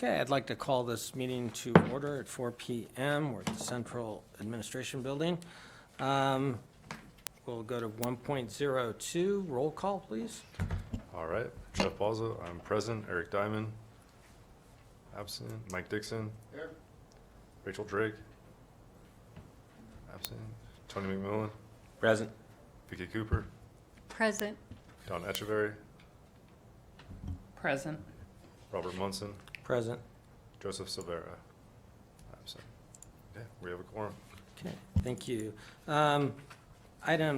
Okay, I'd like to call this meeting to order at 4 p.m. We're at the Central Administration Building. We'll go to 1.02. Roll call, please. All right. Jeff Balzo, I'm present. Eric Diamond, absent. Mike Dixon. Here. Rachel Drake, absent. Tony McMillan. Present. Vicky Cooper. Present. Don Echeverry. Present. Robert Munson. Present. Joseph Silvera, absent. Okay, we have a quorum. Okay, thank you. Item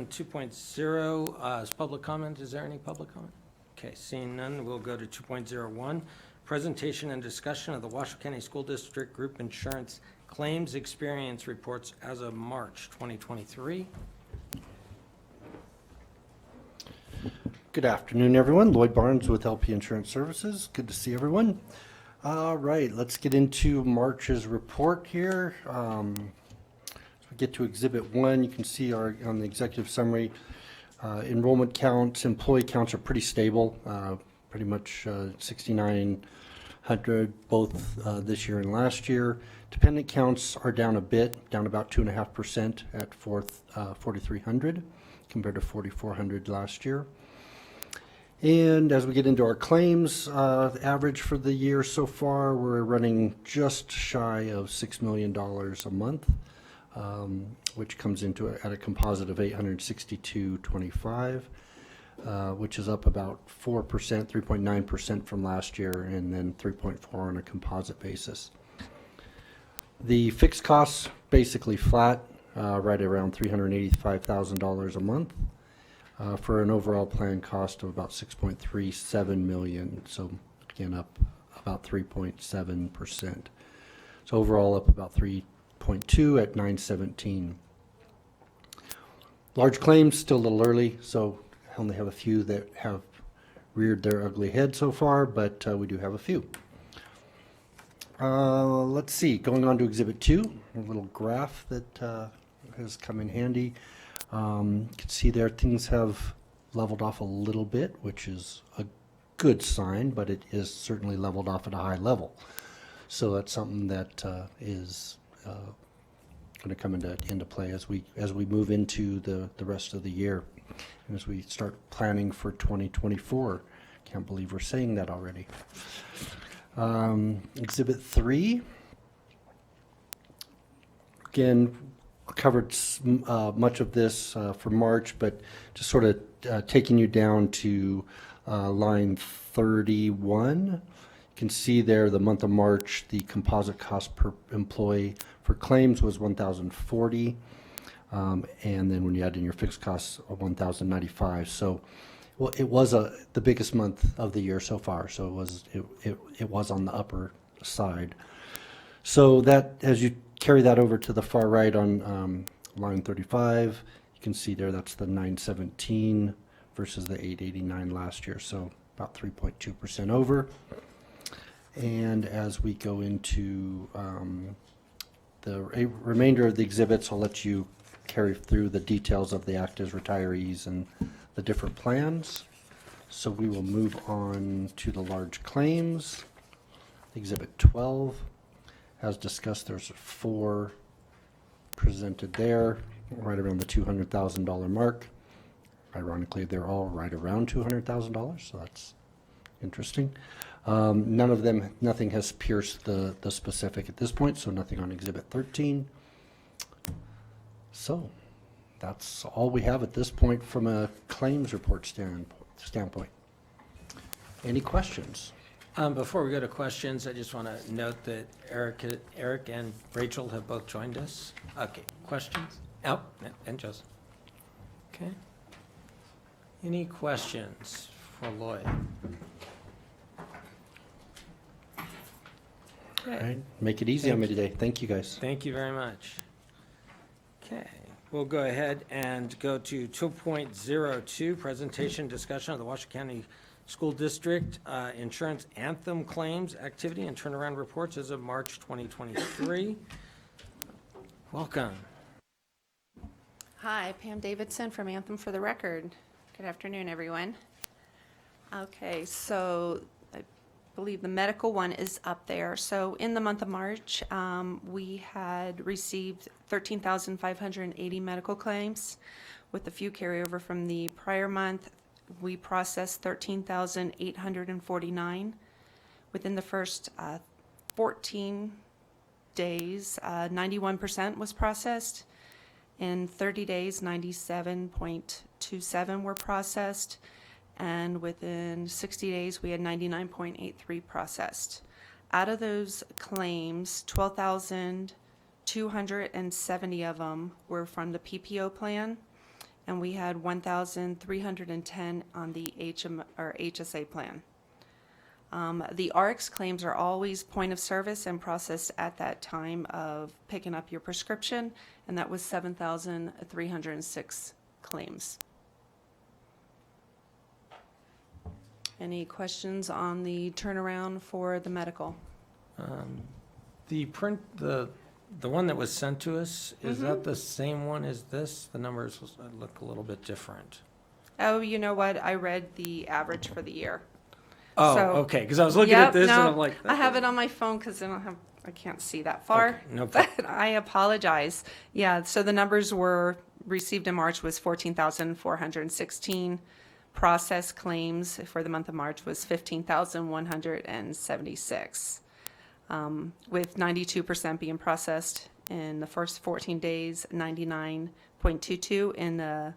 2.0 is public comment. Is there any public comment? Okay, seeing none, we'll go to 2.01. Presentation and discussion of the Washoe County School District Group Insurance Claims Experience Reports as of March 2023. Good afternoon, everyone. Lloyd Barnes with LP Insurance Services. Good to see everyone. All right, let's get into March's report here. So we get to Exhibit 1. You can see on the executive summary, enrollment counts, employee counts are pretty stable, pretty much 6,900 both this year and last year. Dependent counts are down a bit, down about 2.5% at 4,300 compared to 4,400 last year. And as we get into our claims, the average for the year so far, we're running just shy of $6 million a month, which comes into at a composite of $862.25, which is up about 4%, 3.9% from last year, and then 3.4% on a composite basis. The fixed costs basically flat, right around $385,000 a month. For an overall planned cost of about $6.37 million, so again up about 3.7%. So overall up about 3.2 at 917. Large claims still a little early, so I only have a few that have reared their ugly head so far, but we do have a few. Let's see, going on to Exhibit 2, a little graph that has come in handy. You can see there things have leveled off a little bit, which is a good sign, but it is certainly leveled off at a high level. So that's something that is going to come into play as we move into the rest of the year and as we start planning for 2024. Can't believe we're saying that already. Exhibit 3. Again, covered much of this for March, but just sort of taking you down to line 31. You can see there the month of March, the composite cost per employee for claims was $1,040, and then when you add in your fixed costs, $1,095. So, well, it was the biggest month of the year so far. So it was on the upper side. So that, as you carry that over to the far right on line 35, you can see there that's the 917 versus the 889 last year, so about 3.2% over. And as we go into the remainder of the exhibits, I'll let you carry through the details of the actives, retirees, and the different plans. So we will move on to the large claims. Exhibit 12. As discussed, there's 4 presented there, right around the $200,000 mark. Ironically, they're all right around $200,000, so that's interesting. Nothing has pierced the specific at this point, so nothing on Exhibit 13. So that's all we have at this point from a claims report standpoint. Any questions? Before we go to questions, I just want to note that Eric and Rachel have both joined us. Okay, questions? Oh, and Joseph. Okay. Any questions for Lloyd? Okay. All right, make it easy on me today. Thank you, guys. Thank you very much. Okay, we'll go ahead and go to 2.02, presentation discussion of the Washoe County School District Insurance Anthem Claims Activity and Turnaround Reports as of March 2023. Welcome. Hi, Pam Davidson from Anthem for the Record. Good afternoon, everyone. Okay, so believe the medical one is up there. So in the month of March, we had received 13,580 medical claims with a few carryover from the prior month. We processed 13,849. Within the first 14 days, 91% was processed. In 30 days, 97.27 were processed. And within 60 days, we had 99.83 processed. Out of those claims, 12,270 of them were from the PPO plan, and we had 1,310 on the HSA plan. The RX claims are always point of service and processed at that time of picking up your prescription, and that was 7,306 claims. Any questions on the turnaround for the medical? The one that was sent to us, is that the same one as this? The numbers look a little bit different. Oh, you know what? I read the average for the year. Oh, So- okay, because I was looking at this and no, I'm like. I have it on my phone because I can't see that far. Okay, no problem. But I apologize. Yeah, so the numbers were received in March was 14,416. Processed claims for the month of March was 15,176. With 92% being processed in the first 14 days, 99.22 in the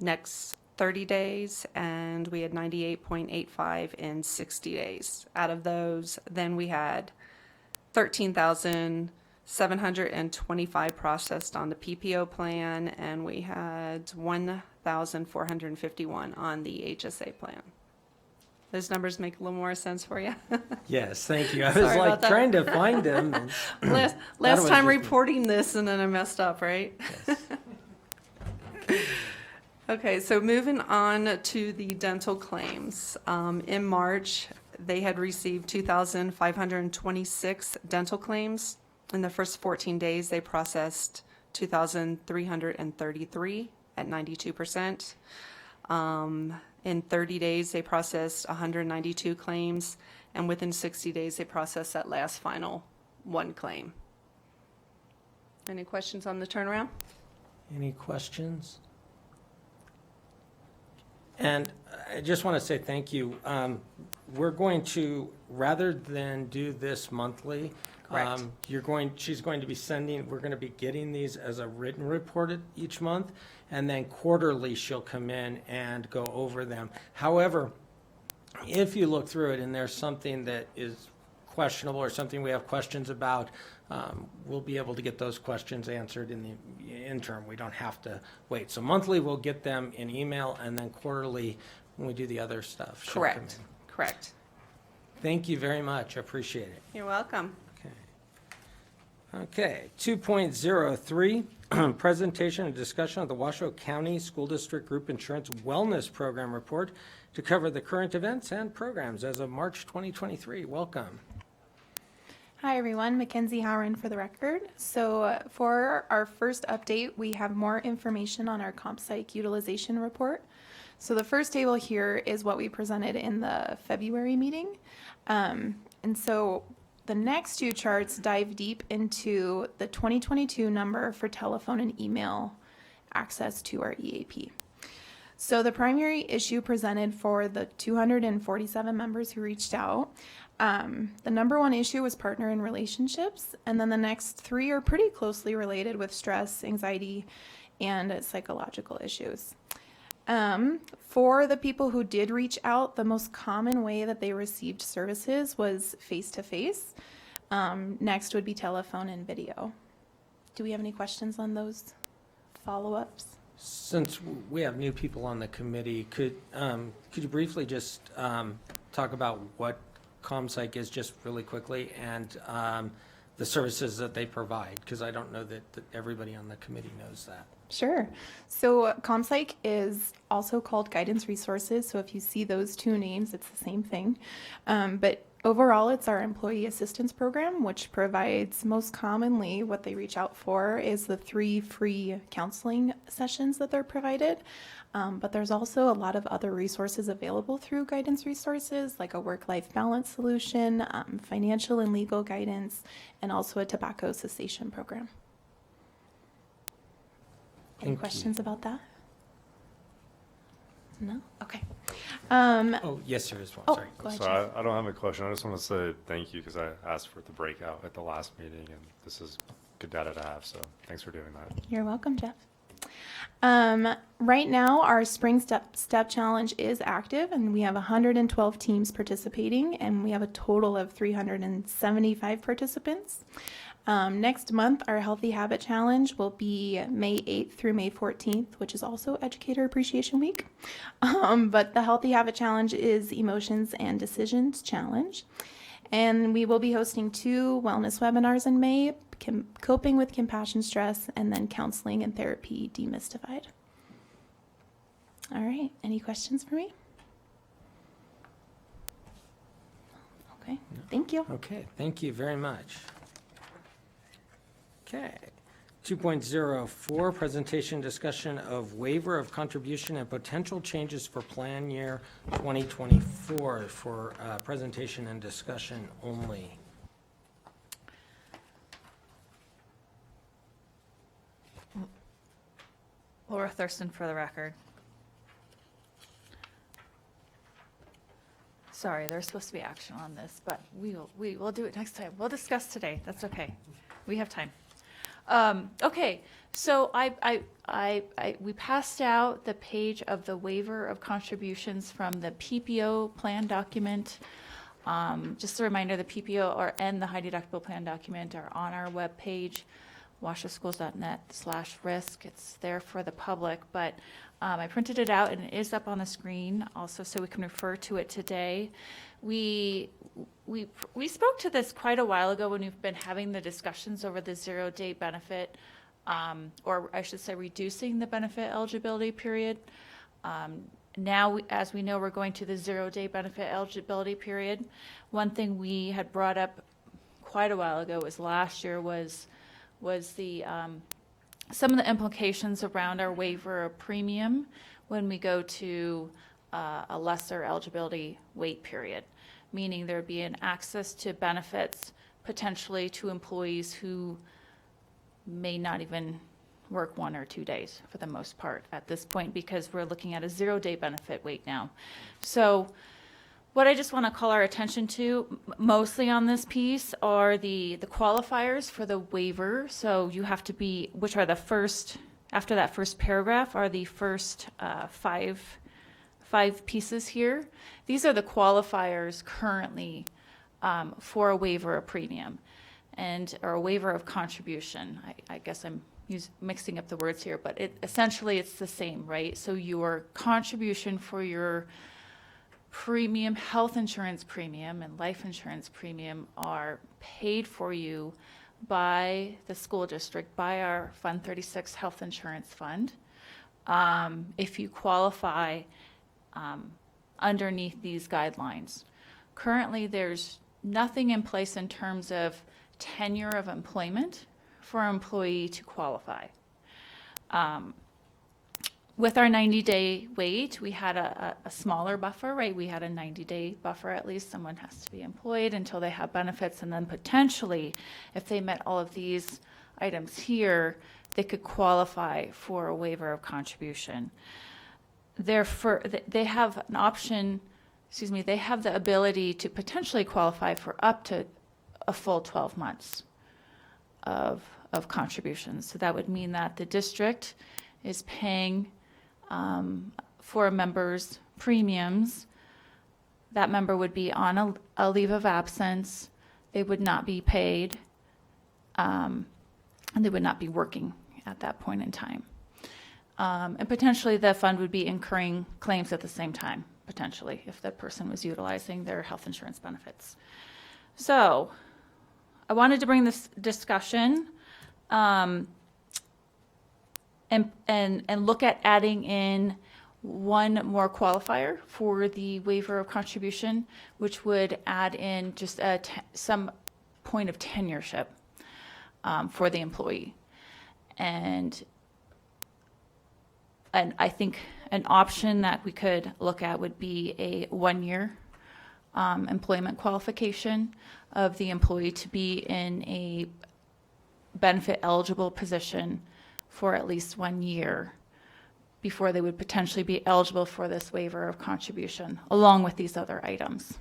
next 30 days, and we had 98.85 in 60 days. Out of those, then we had 13,725 processed on the PPO plan, and we had 1,451 on the HSA plan. Those numbers make a little more sense for you? Yes, thank you. I was Sorry like about that. trying to find them. and- last was time just- reporting this, and then I messed up, right? Yes. Okay, so moving on to the dental claims. In March, they had received 2,526 dental claims. In the first 14 days, they processed 2,333 at 92%. In 30 days, they processed 192 claims, and within 60 days, they processed that last final one claim. Any questions on the turnaround? Any questions? And I just want to say thank you. We're going to, rather than do this monthly, Correct. she's going to be we're going to be getting these as a written report each month, and then quarterly she'll come in and go over them. However, if you look through it and there's something that is questionable or something we have questions about, we'll be able to get those questions answered in the interim. We don't have to wait. So monthly, we'll get them in email, and then quarterly, when we do the other stuff, she'll come Correct, in. correct. Thank you very much. I appreciate it. You're welcome. Okay, 2.03, presentation and discussion of the Washoe County School District Group Insurance Wellness Program Report to cover the current events and programs as of March 2023. Welcome. Hi, everyone. Mackenzie Howren for the record. So for our first update, we have more information on our CompPsych utilization report. So the first table here is what we presented in the February meeting. And so the next two charts dive deep into the 2022 number for telephone and email access to our EAP. So the primary issue presented for the 247 members who reached out, the number one issue was partner and relationships, and then the next three are pretty closely related with stress, anxiety, and psychological issues. For the people who did reach out, the most common way that they received services was face-to-face. Next would be telephone and video. Do we have any questions on those follow-ups? Since we have new people on the committee, could you briefly just talk about what CompPsych is just really quickly, and the services that they provide? Because I don't know that everybody on the committee knows that. Sure. So CompPsych is also called Guidance Resources. So if you see those two names, it's the same thing. But Overall, it's our employee assistance program, which provides most commonly what they reach out for is the 3 free counseling sessions that they're provided. But there's also a lot of other resources available through guidance resources, like a work-life balance solution, financial and legal guidance, and also a tobacco cessation program. Any Thank you. questions about that? No? Okay. Oh, yes, there is one, Oh, sorry. go ahead, So Jeff. I don't have a question. I just want to say thank you because I asked for the breakout at the last meeting, and this is good data to have. So thanks for doing that. You're welcome, Jeff. Right now, our Spring Step Challenge is active, and we have 112 teams participating, and we have a total of 375 participants. Next month, our Healthy Habit Challenge will be May 8th through May 14th, which is also Educator Appreciation Week. But the Healthy Habit Challenge is Emotions and Decisions Challenge. And we will be hosting 2 wellness webinars in May, Coping with Compassion Stress, and then Counseling and Therapy Demystified. All right, any questions for me? Okay, thank you. Okay, thank you very much. Okay. 2.04, presentation discussion of waiver of contribution and potential changes for plan year 2024 for presentation and discussion only. Laura Thurston for the record. Sorry, there's supposed to be action on this, but we will do it next time. We'll discuss today. That's okay. We have time. Okay, so we passed out the page of the waiver of contributions from the PPO plan document. Just a reminder, the PPO and the high deductible plan document are on our webpage, washoeschools.net/risk. It's there for the public, but I printed it out and it is up on the screen also, so we can refer to it today. We spoke to this quite a while ago when we've been having the discussions over the 0-day benefit, or I should say reducing the benefit eligibility period. Now, as we know, we're going to the 0-day benefit eligibility period. One thing we had brought up quite a while ago was last year was the some of the implications around our waiver of premium when we go to a lesser eligibility wait period, meaning there'd be an access to benefits potentially to employees who may not even work 1 or 2 days for the most part at this point, because we're looking at a 0-day benefit wait now. So what I just want to call our attention to mostly on this piece are the qualifiers for the waiver. So you have to be, which are the first, after that first paragraph, are the first five pieces here. These are the qualifiers currently for a waiver of premium or a waiver of contribution. I guess I'm mixing up the words here, but essentially it's the same, right? So your contribution for your premium, health insurance premium and life insurance premium are paid for you by the school district, by our Fund 36 Health Insurance Fund, if you qualify underneath these guidelines. Currently, there's nothing in place in terms of tenure of employment for an employee to qualify. With our 90-day wait, we had a smaller buffer, right? We had a 90-day buffer at least. Someone has to be employed until they have benefits, and then potentially, if they met all of these items here, they could qualify for a waiver of contribution. Therefore, they have an option, they have the ability to potentially qualify for up to a full 12 months of contributions. So that would mean that the district is paying for a member's premiums. That member would be on a leave of absence. They would not be paid, and they would not be working at that point in time. And potentially the fund would be incurring claims at the same time, potentially, if the person was utilizing their health insurance benefits. So I wanted to bring this discussion and look at adding in one more qualifier for the waiver of contribution, which would add in just some point of tenureship for the employee. And I think an option that we could look at would be a 1-year employment qualification of the employee to be in a benefit eligible position for at least 1 year before they would potentially be eligible for this waiver of contribution, along with these other items.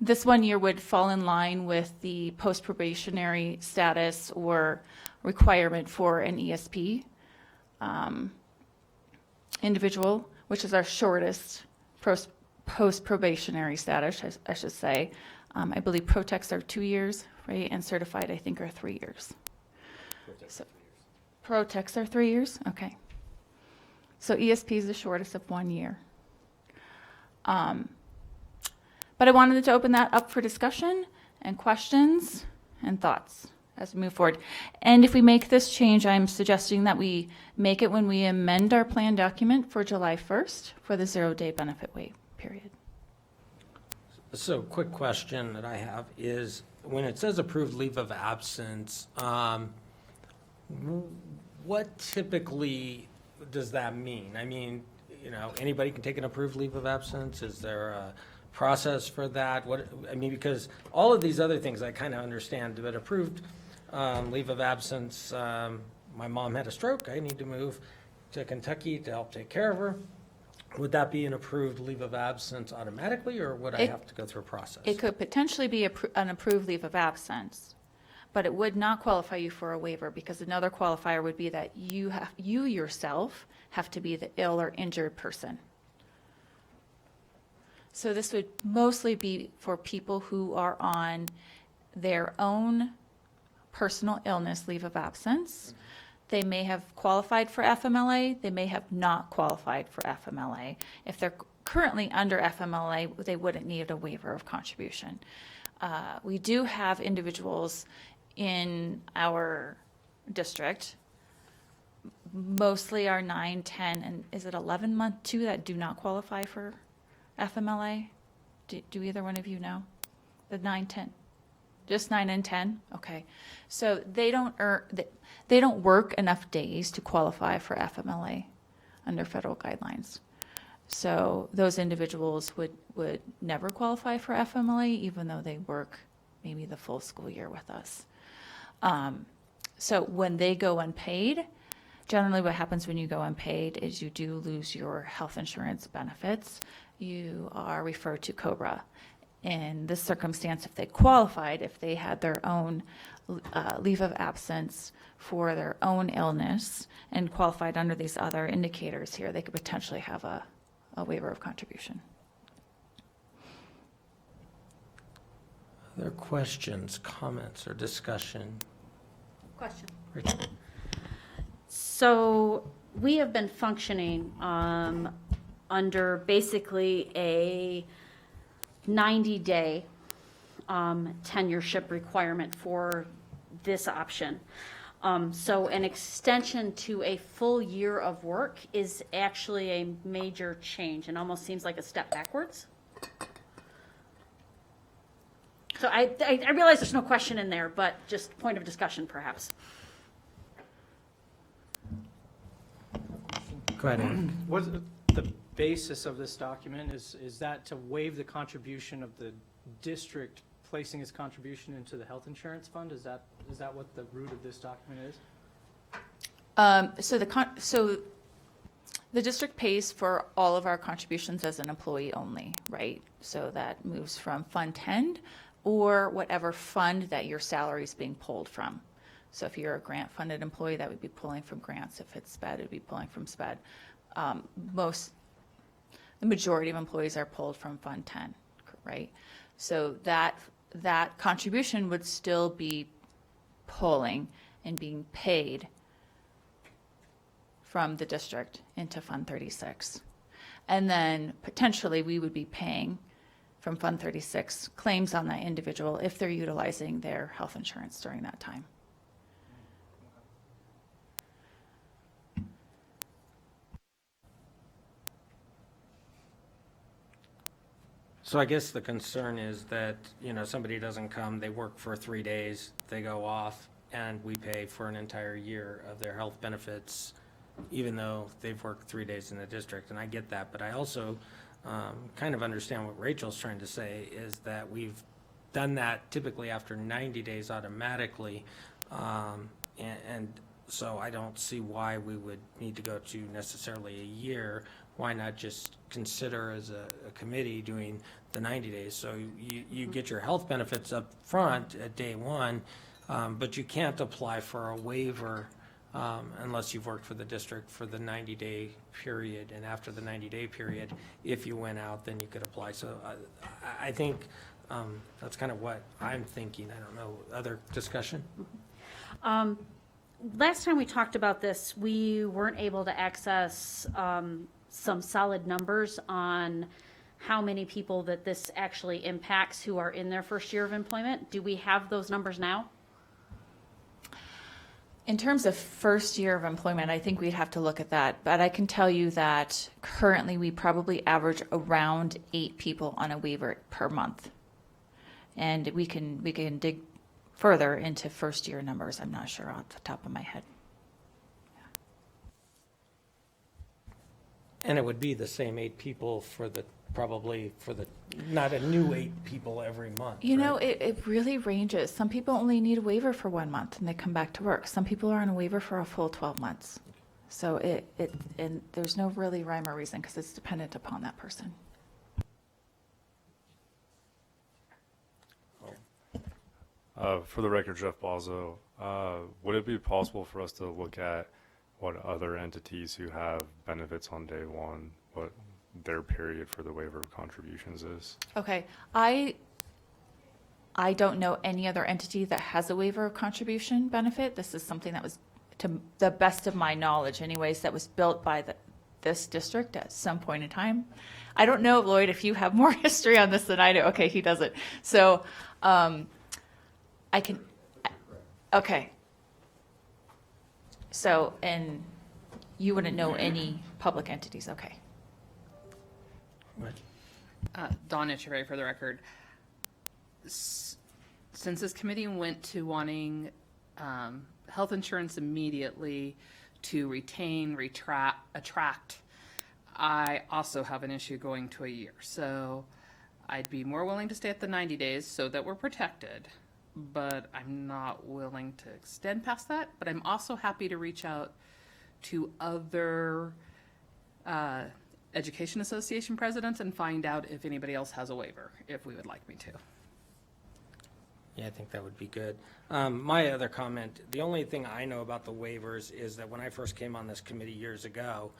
This 1 year would fall in line with the post-probationary status or requirement for an ESP individual, which is our shortest post-probationary status, I should say. I believe Protecs are 2 years, right? And certified, I think, are 3 years. Protecs are 3 years? Okay. So ESP is the shortest of 1 year. But I wanted to open that up for discussion and questions and thoughts as we move forward. And if we make this change, I'm suggesting that we make it when we amend our plan document for July 1st for the 0-day benefit waive period. So quick question that I have is, when it says approved leave of absence, what typically does that mean? I mean, anybody can take an approved leave of absence? Is there a process for that? Because all of these other things I kind of understand, but approved leave of absence, my mom had a stroke, I need to move to Kentucky to help take care of her. Would that be an approved leave of absence automatically, or would I have to go through a process? It could potentially be an approved leave of absence, but it would not qualify you for a waiver, because another qualifier would be that you yourself have to be the ill or injured person. So this would mostly be for people who are on their own personal illness leave of absence. They may have qualified for FMLA, they may have not qualified for FMLA. If they're currently under FMLA, they wouldn't need a waiver of contribution. We do have individuals in our district, mostly our 9, 10, and is it 11-month too, that do not qualify for FMLA? Do either one of you know? The 9, 10? Just 9 and 10? Okay. So they don't work enough days to qualify for FMLA under federal guidelines. So those individuals would never qualify for FMLA, even though they work maybe the full school year with us. So when they go unpaid, generally what happens when you go unpaid is you do lose your health insurance benefits. You are referred to COBRA. In this circumstance, if they qualified, if they had their own leave of absence for their own illness and qualified under these other indicators here, they could potentially have a waiver of contribution. Other questions, comments, or discussion? Question. Rachel? So we have been functioning under basically a 90-day tenureship requirement for this option. So an extension to a full year of work is actually a major change and almost seems like a step backwards. So I realize there's no question in there, but just point of discussion perhaps. Go ahead, Eric. What's the basis of this document? Is that to waive the contribution of the district placing its contribution into the health insurance fund? Is that what the root of this document is? So the district pays for all of our contributions as an employee only, right? So that moves from Fund 10 or whatever fund that your salary is being pulled from. So if you're a grant-funded employee, that would be pulling from grants. If it's SPED, it would be pulling from SPED. The majority of employees are pulled from Fund 10, right? So that contribution would still be pulling and being paid from the district into Fund 36. And then potentially we would be paying from Fund 36 claims on that individual if they're utilizing their health insurance during that time. So I guess the concern is that, somebody doesn't come, they work for 3 days, they go off, and we pay for an entire year of their health benefits, even though they've worked 3 days in the district, and I get that, but I also kind of understand what Rachel's trying to say, is that we've done that typically after 90 days automatically, and so I don't see why we would need to go to necessarily a year. Why not just consider as a committee doing the 90 days? So you get your health benefits up front at day one, but you can't apply for a waiver unless you've worked for the district for the 90-day period. And after the 90-day period, if you went out, then you could apply. So I think that's kind of what I'm thinking. I don't know. Other discussion? Last time we talked about this, we weren't able to access some solid numbers on how many people that this actually impacts who are in their first year of employment. Do we have those numbers now? In terms of first year of employment, I think we'd have to look at that. But I can tell you that currently we probably average around 8 people on a waiver per month. And we can dig further into first year numbers. I'm not sure off the top of my head. And it would be the same 8 people not a new 8 people every month. You know, right? it really ranges. Some people only need a waiver for 1 month and they come back to work. Some people are on a waiver for a full 12 months. So and there's no really rhyme or reason because it's dependent upon that person. For the record, Jeff Balzo, would it be possible for us to look at what other entities who have benefits on day one, what their period for the waiver of contributions is? Okay, I don't know any other entity that has a waiver of contribution benefit. This is something that was, to the best of my knowledge anyways, that was built by this district at some point in time. I don't know, Lloyd, if you have more history on this than I do. Okay, he doesn't. So okay. So, and you wouldn't know any public entities, okay. Dawn Echeverry for the record. Since this committee went to wanting health insurance immediately to retain, attract, I also have an issue going to a year. So I'd be more willing to stay at the 90 days so that we're protected, but I'm not willing to extend past that. But I'm also happy to reach out to other Education Association presidents and find out if anybody else has a waiver, if we would like me to. Yeah, I think that would be good. My other comment, the only thing I know about the waivers is that when I first came on this committee years ago,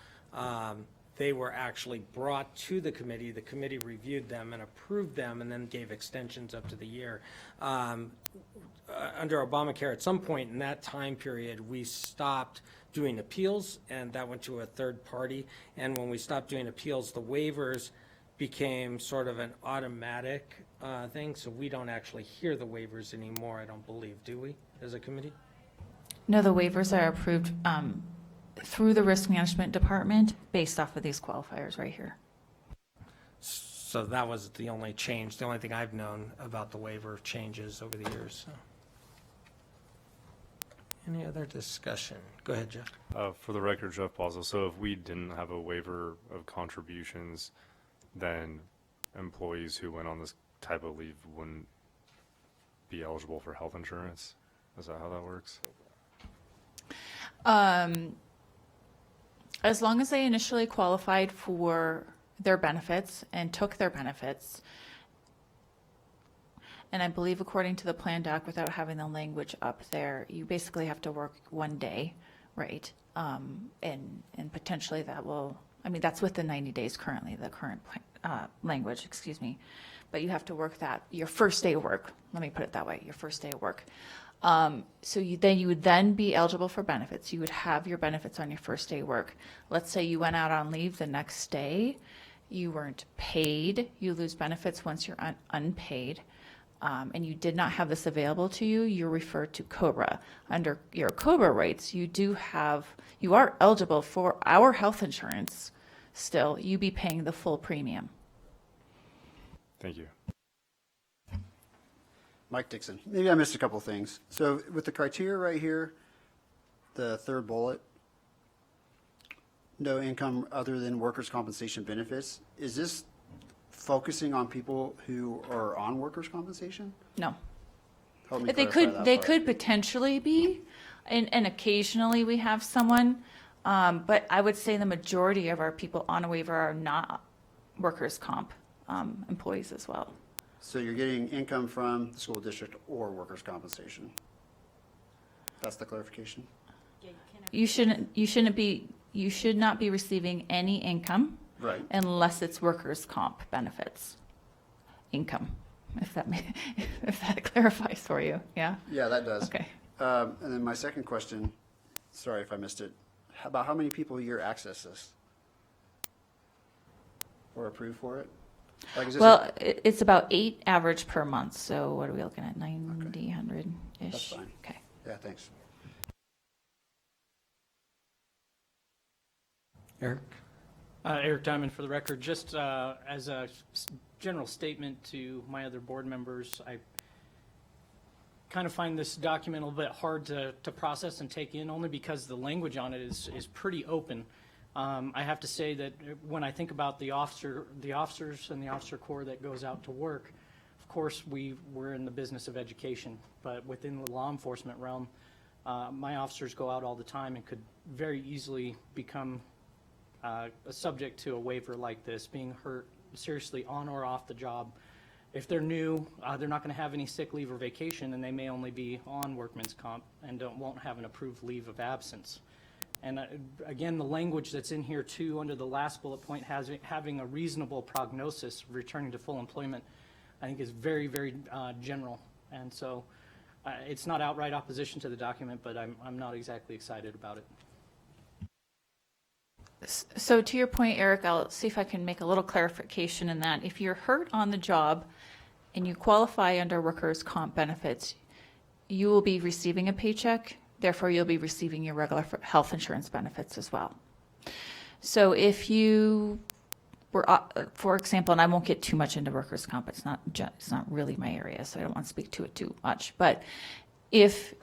they were actually brought to the committee reviewed them and approved them and then gave extensions up to the year. Under Obamacare, at some point in that time period, we stopped doing appeals, and that went to a third party. And when we stopped doing appeals, the waivers became sort of an automatic thing, so we don't actually hear the waivers anymore, I don't believe, do we, as a committee? No, the waivers are approved through the risk management department based off of these qualifiers right here. So that was the only change, the only thing I've known about the waiver changes over the years. So. Any other discussion? Go ahead, Jeff. For the record, Jeff Balzo, so if we didn't have a waiver of contributions, then employees who went on this type of leave wouldn't be eligible for health insurance? Is that how that works? As long as they initially qualified for their benefits and took their benefits, and I believe according to the plan doc, without having the language up there, you basically have to work 1 day, right? And potentially that will, I mean, that's with the 90 days currently, the current language, excuse me. But you have to work that, your first day of work, let me put it that way, your first day of work. So you would then be eligible for benefits. You would have your benefits on your first day of work. Let's say you went out on leave the next day, you weren't paid, you lose benefits once you're unpaid. And you did not have this available to you, you're referred to COBRA. Under your COBRA rates, you are eligible for our health insurance still, you be paying the full premium. Thank you. Mike Dixon. Maybe I missed a couple of things. So with the criteria right here, the third bullet, no income other than workers' compensation benefits, is this focusing on people who are on workers' compensation? No. Help me They clarify could, that they part. could potentially be, and occasionally we have someone, but I would say the majority of our people on a waiver are not workers' comp employees as well. So you're getting income from the school district or workers' compensation? That's the clarification? You should not be receiving any income Right. unless it's workers' comp benefits income, if that clarifies for you, yeah? Yeah, that does. Okay. And then my second question, sorry if I missed it, about how many people a year access this? Or approve for it? Like, is this Well, it's about 8 average per month, so what are we looking at, 90, 100-ish? That's fine. Okay. Yeah, thanks. Eric? Eric Diamond for the record. Just as a general statement to my other board members, I kind of find this document a little bit hard to process and take in, only because the language on it is pretty open. I have to say that when I think about the officers and the officer corps that goes out to work, of course, we're in the business of education, but within the law enforcement realm, my officers go out all the time and could very easily become subject to a waiver like this, being hurt seriously on or off the job. If they're new, they're not going to have any sick leave or vacation, and they may only be on workman's comp and won't have an approved leave of absence. And again, the language that's in here too, under the last bullet point, having a reasonable prognosis of returning to full employment, I think is very, very general. And so it's not outright opposition to the document, but I'm not exactly excited about it. So to your point, Eric, I'll see if I can make a little clarification in that. If you're hurt on the job and you qualify under workers' comp benefits, you will be receiving a paycheck. Therefore, you'll be receiving your regular health insurance benefits as well. So if you were, for example, and I won't get too much into workers' comp, it's not really my area, so I don't want to speak to it too much. But if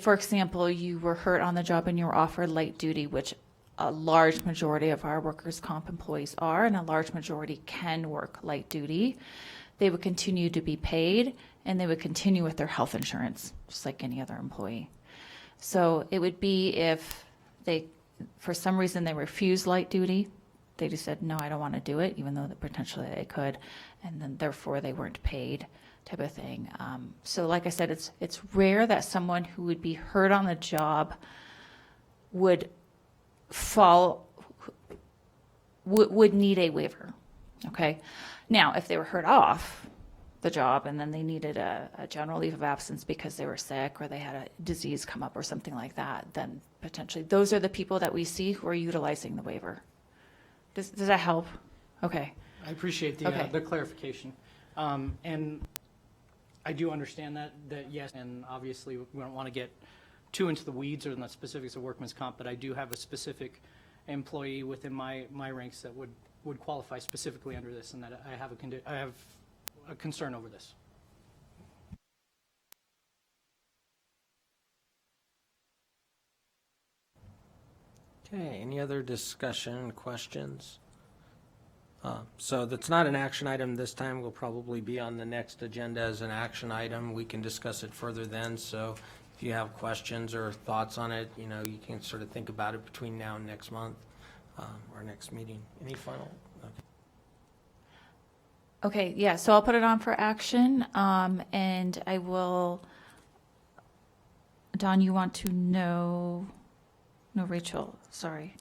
for example, you were hurt on the job and you were offered light duty, which a large majority of our workers' comp employees are, and a large majority can work light duty, they would continue to be paid, and they would continue with their health insurance, just like any other employee. So it would be if they, for some reason, they refused light duty, they just said, no, I don't want to do it, even though potentially they could, and then therefore they weren't paid, type of thing. So like I said, it's rare that someone who would be hurt on the job would would need a waiver. Okay. Now, if they were hurt off the job and then they needed a general leave of absence because they were sick or they had a disease come up or something like that, then potentially those are the people that we see who are utilizing the waiver. Does that help? Okay. I appreciate Okay. the clarification. And I do understand that yes, and obviously we don't want to get too into the weeds or in the specifics of workman's comp, but I do have a specific employee within my ranks that would qualify specifically under this, and that I have a concern over this. Okay, any other discussion, questions? So that's not an action item this time. Will probably be on the next agenda as an action item. We can discuss it further then. So if you have questions or thoughts on it, you can sort of think about it between now and next month, or next meeting. Any final? Okay, yeah, so I'll put it on for action, and I will, Don, you want to know, no, Rachel, sorry.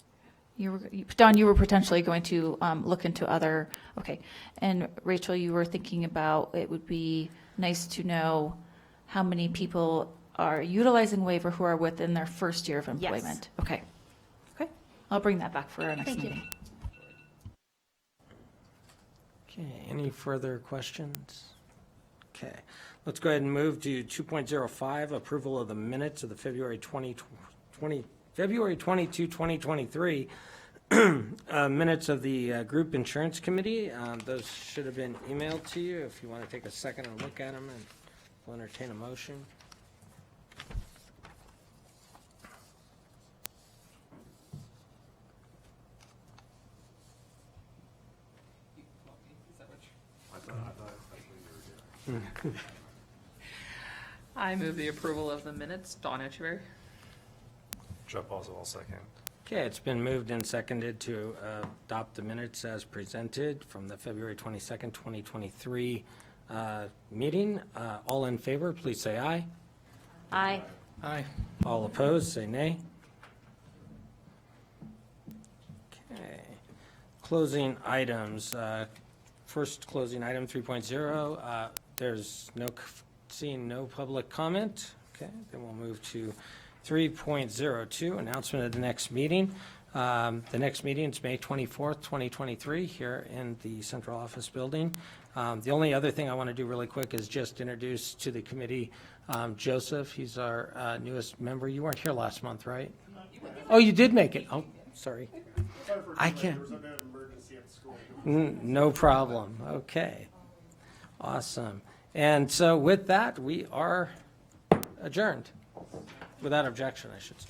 Don, you were potentially going to look into other, okay. And Rachel, you were thinking about, it would be nice to know how many people are utilizing waiver who are within their first year of employment. Okay, okay, I'll bring that back for our next meeting. Okay, any further questions? Okay, let's go ahead and move to 2.05, approval of the minutes of the February 22, 2023 Minutes of the Group Insurance Committee, those should have been emailed to you. If you want to take a second and look at them, and we'll entertain a motion. I move the approval of the minutes. Dawn Echeverry. Jeff Boswell, I'll second. Okay, it's been moved and seconded to adopt the minutes as presented from the February 22nd, 2023 meeting. All in favor, please say aye. Aye. Aye. All opposed, say nay. Okay. Closing items. First closing item, 3.0. There's seeing no public comment. Okay, then we'll move to 3.02, announcement of the next meeting. The next meeting is May 24th, 2023, here in the central office building. The only other thing I want to do really quick is just introduce to the committee Joseph. He's our newest member. You weren't here last month, right? Oh, you did make it. Oh, sorry. I can't. No problem. Okay. Awesome. And so with that, we are adjourned. Without objection, I should say.